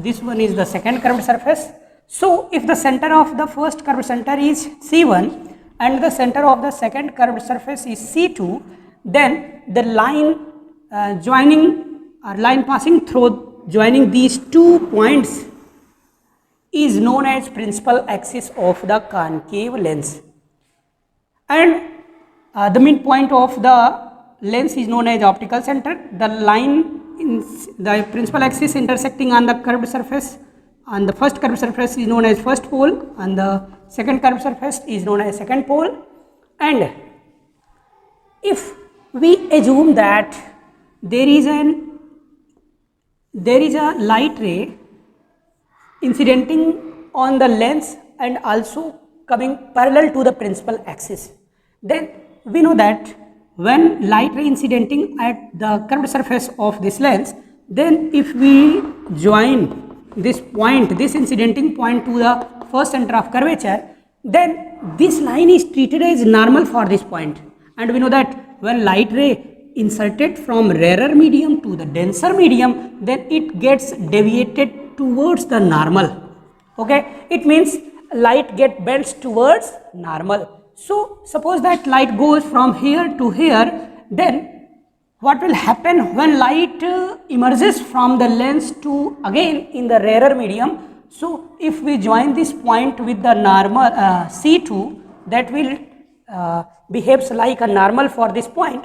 this one is the second curved surface. So if the center of the first curved center is C1 and the center of the second curved surface is C2, then the line line passing through joining these 2 points is known as principal axis of the concave lens, and the midpoint of the lens is known as optical center. The line in the principal axis intersecting on the curved surface on the first curved surface is known as first pole, and the second curved surface is known as second pole. And if we assume that there is a light ray incidenting on the lens and also coming parallel to the principal axis, then we know that when light ray incidenting at the curved surface of this lens, then if we join this point, this incidenting point to the first center of curvature, then this line is treated as normal for this point. And we know that when light ray inserted from rarer medium to the denser medium, then it gets deviated towards the normal. Okay, it means light get bends towards normal. So suppose that light goes from here to here, then what will happen when light emerges from the lens to again in the rarer medium? So if we join this point with the normal C2, that will behaves like a normal for this point.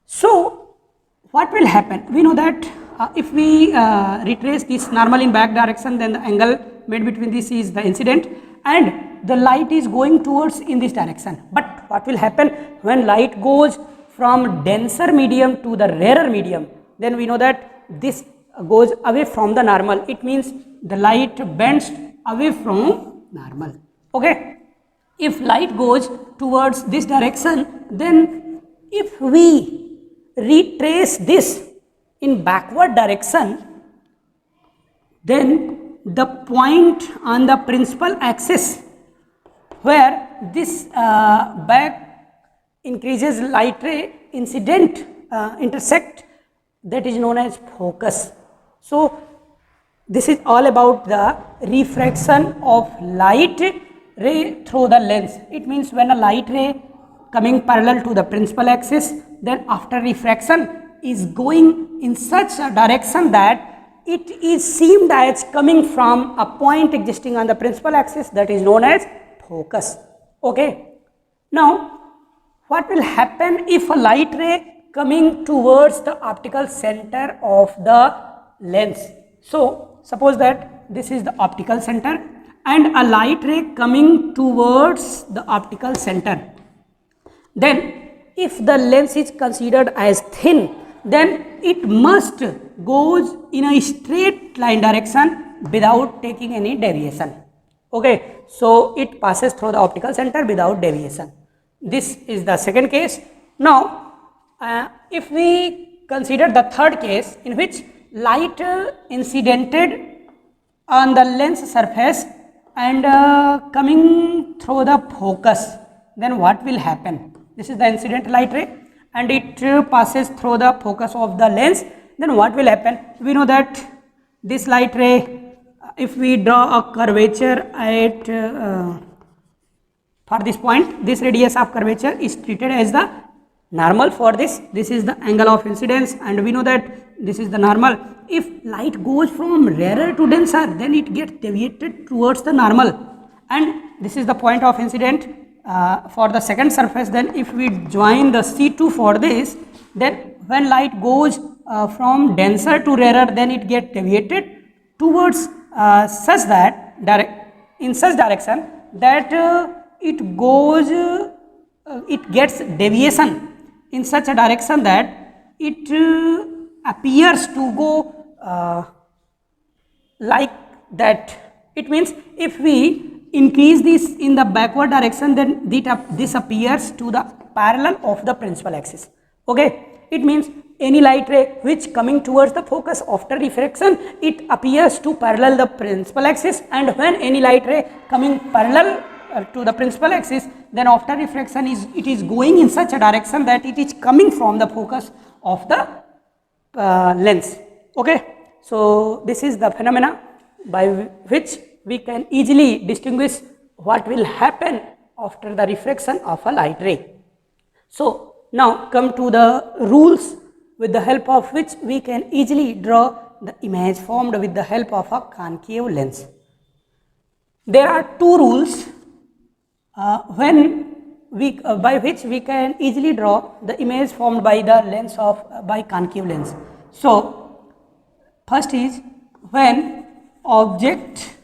So what will happen? We know that if we retrace this normal in back direction, then the angle made between this is the incident and the light is going towards in this direction. But what will happen when light goes from denser medium to the rarer medium? Then we know that this goes away from the normal. It means the light bends away from normal. Okay. If light goes towards this direction, then if we retrace this in backward direction, then the point on the principal axis where this back increases light ray incident intersect, that is known as focus. So this is all about the refraction of light ray through the lens. It means when a light ray coming parallel to the principal axis, then after refraction is going in such a direction that it is seemed as coming from a point existing on the principal axis, that is known as focus. Okay. Now what will happen if a light ray coming towards the optical center of the lens? So suppose that this is the optical center and a light ray coming towards the optical center. Then if the lens is considered as thin, then it must goes in a straight line direction without taking any deviation. Okay, so it passes through the optical center without deviation. This is the second case. Now if we consider the third case in which light incidented on the lens surface and coming through the focus, then what will happen? This is the incident light ray and it passes through the focus of the lens. Then what will happen? We know that this light ray, if we draw a curvature at for this point, this radius of curvature is treated as the normal for this. This is the angle of incidence and we know that this is the normal. If light goes from rarer to denser, then it gets deviated towards the normal, and this is the point of incident for the second surface. Then if we join the C2 for this, then when light goes from denser to rarer, then it gets deviated towards such that in such direction that it gets deviation in such a direction that it appears to go like that. It means if we increase this in the backward direction, then this appears to the parallel of the principal axis. Okay, it means any light ray which coming towards the focus after refraction, it appears to parallel the principal axis, and when any light ray coming parallel to the principal axis, then after refraction it is going in such a direction that it is coming from the focus of the lens. Okay, so this is the phenomena. by which we can easily distinguish what will happen after the refraction of a light ray. So now come to the rules with the help of which we can easily draw the image formed with the help of a concave lens. There are two rules by which we can easily draw the image formed by the lens of by concave lens. So first is, when object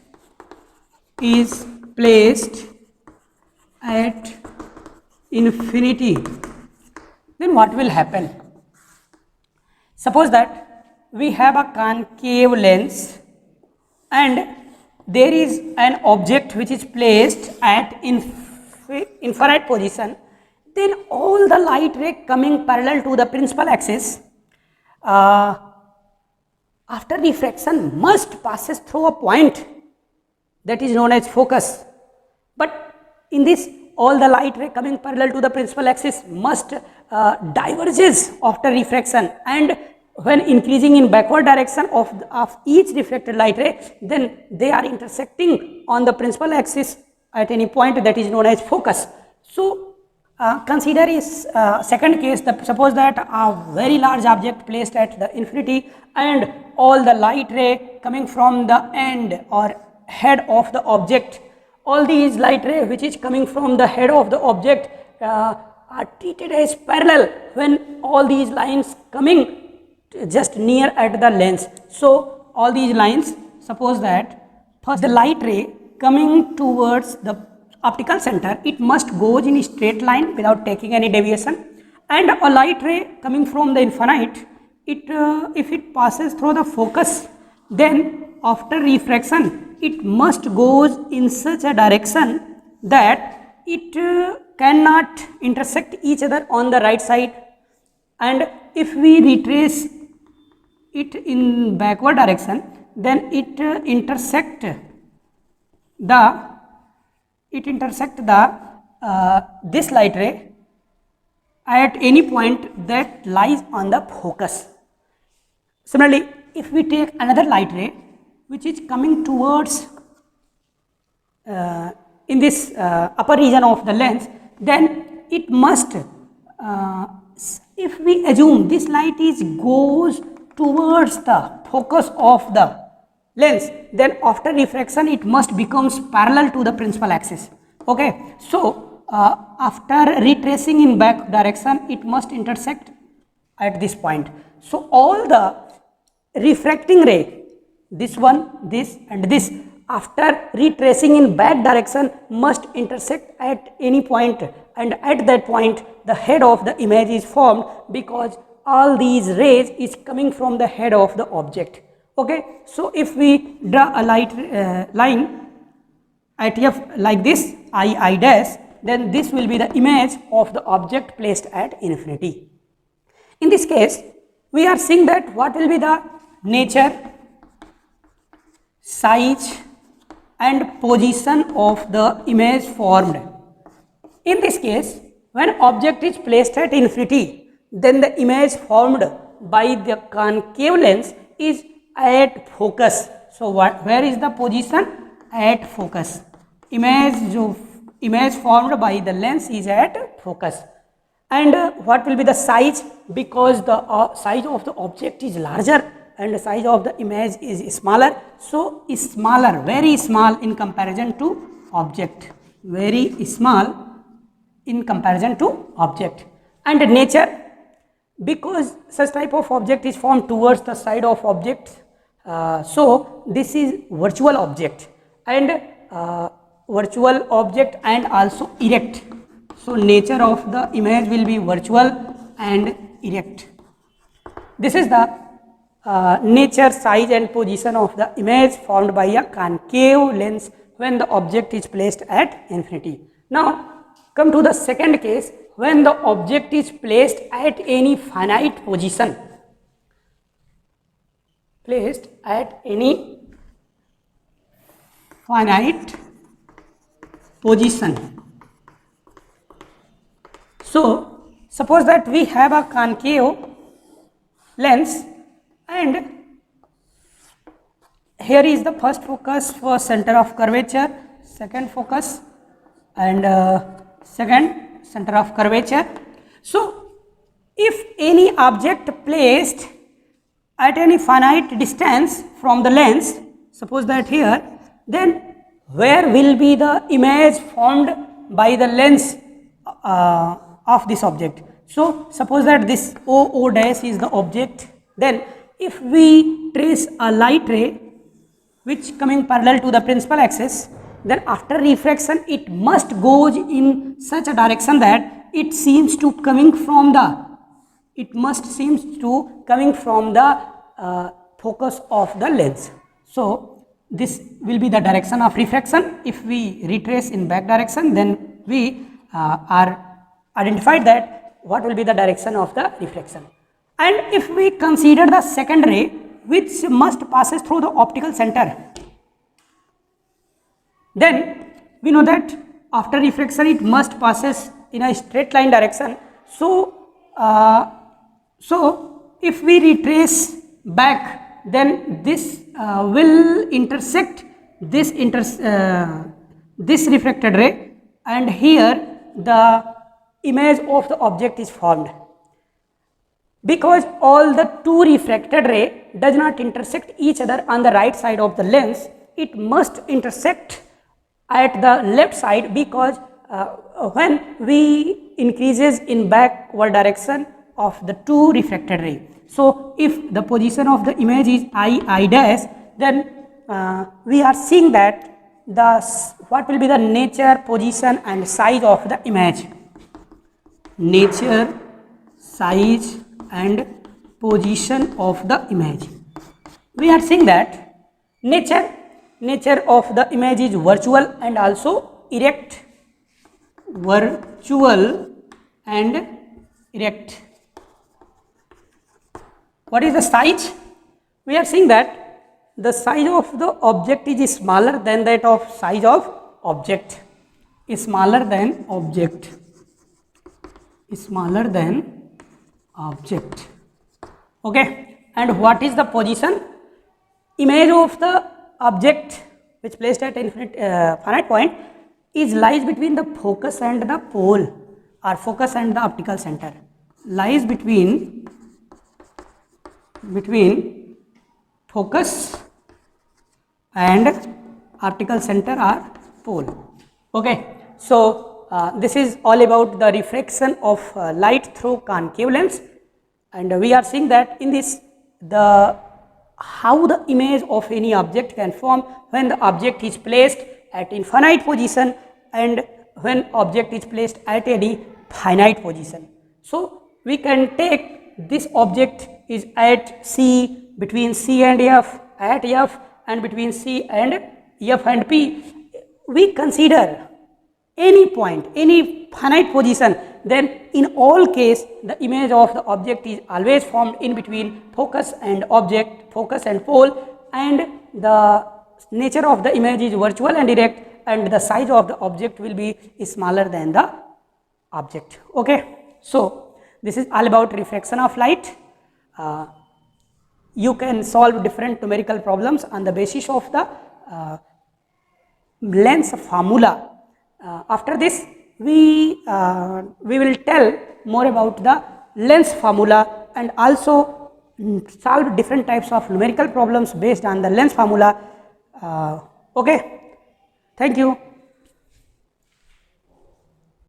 is placed at infinity, then what will happen? Suppose that we have a concave lens and there is an object which is placed at infrared position, then all the light ray coming parallel to the principal axis after refraction must passes through a point that is known as focus. But in this, all the light ray coming parallel to the principal axis must diverges after refraction, and when increasing in backward direction of each reflected light ray, then they are intersecting on the principal axis at any point that is known as focus. So consider is second case, suppose that a very large object placed at the infinity and all the light ray coming from the end or head of the object, all these light ray which is coming from the head of the object are treated as parallel when all these lines coming just near at the lens. So all these lines, suppose that first the light ray coming towards the optical center, it must go in a straight line without taking any deviation, and a light ray coming from the infinite, if it passes through the focus, then after refraction it must goes in such a direction that it cannot intersect each other on the right side, and if we retrace it in backward direction, then it intersect this light ray at any point that lies on the focus. Similarly, if we take another light ray which is coming towards in this upper region of the lens, then it must, if we assume this light is goes towards the focus of the lens, then after refraction it must becomes parallel to the principal axis. Okay, so after retracing in back direction, it must intersect at this point. So all the refracting ray, this one, this and this, after retracing in back direction must intersect at any point, and at that point the head of the image is formed because all these rays is coming from the head of the object. Okay, so if we draw a light line at F like this, I dash, then this will be the image of the object placed at infinity. In this case, we are seeing that what will be the nature, size and position of the image formed. In this case, when object is placed at infinity, then the image formed by the concave lens is at focus. So where is the position? At focus. Image formed by the lens is at focus. And what will be the size? Because the size of the object is larger and the size of the image is smaller, so is smaller, very small in comparison to object, very small in comparison to object. And nature, because such type of object is formed towards the side of object, so this is virtual object and also erect. So nature of the image will be virtual and erect. This is the nature, size and position of the image formed by a concave lens when the object is placed at infinity. Now come to the second case, when the object is placed at any finite position. Placed at any finite position. So suppose that we have a concave lens and here is the first focus for center of curvature, second focus, and second center of curvature. So if any object placed at any finite distance from the lens, suppose that here, then where will be the image formed by the lens of this object? So suppose that this OO dash is the object, then if we trace a light ray which coming parallel to the principal axis, then after refraction it must goes in such a direction that it seems to coming from the focus of the lens. So this will be the direction of refraction. If we retrace in back direction, then we are identified that what will be the direction of the refraction. And if we consider the second ray which must passes through the optical center, then we know that after refraction it must passes in a straight line direction. So if we retrace back, then this will intersect this refracted ray, and here the image of the object is formed. Because all the two refracted ray does not intersect each other on the right side of the lens, it must intersect at the left side, because when we increases in backward direction of the two refracted ray. So if the position of the image is I dash, then we are seeing that what will be the nature, position and size of the image. Nature, size and position of the image. We are seeing that nature of the image is virtual and also erect. Virtual and erect. What is the size? We are seeing that the size of the object is smaller than that of size of object. Smaller than object. Smaller than object. Okay. And what is the position? Image of the object which placed at infinite finite point is lies between the focus and the pole, or focus and the optical center. Lies between focus and optical center or pole. Okay. So this is all about the refraction of light through concave lens, and we are seeing that in this how the image of any object can form when the object is placed at infinite position and when object is placed at any finite position. So we can take this object is at C, between C and F, at F and between C and F and P. We consider any point, any finite position, then in all case the image of the object is always formed in between focus and object, focus and pole, and the nature of the image is virtual and erect, and the size of the object will be smaller than the object. Okay. So this is all about refraction of light. You can solve different numerical problems on the basis of the lens formula. After this we will tell more about the lens formula and also solve different types of numerical problems based on the lens formula. Okay, thank you.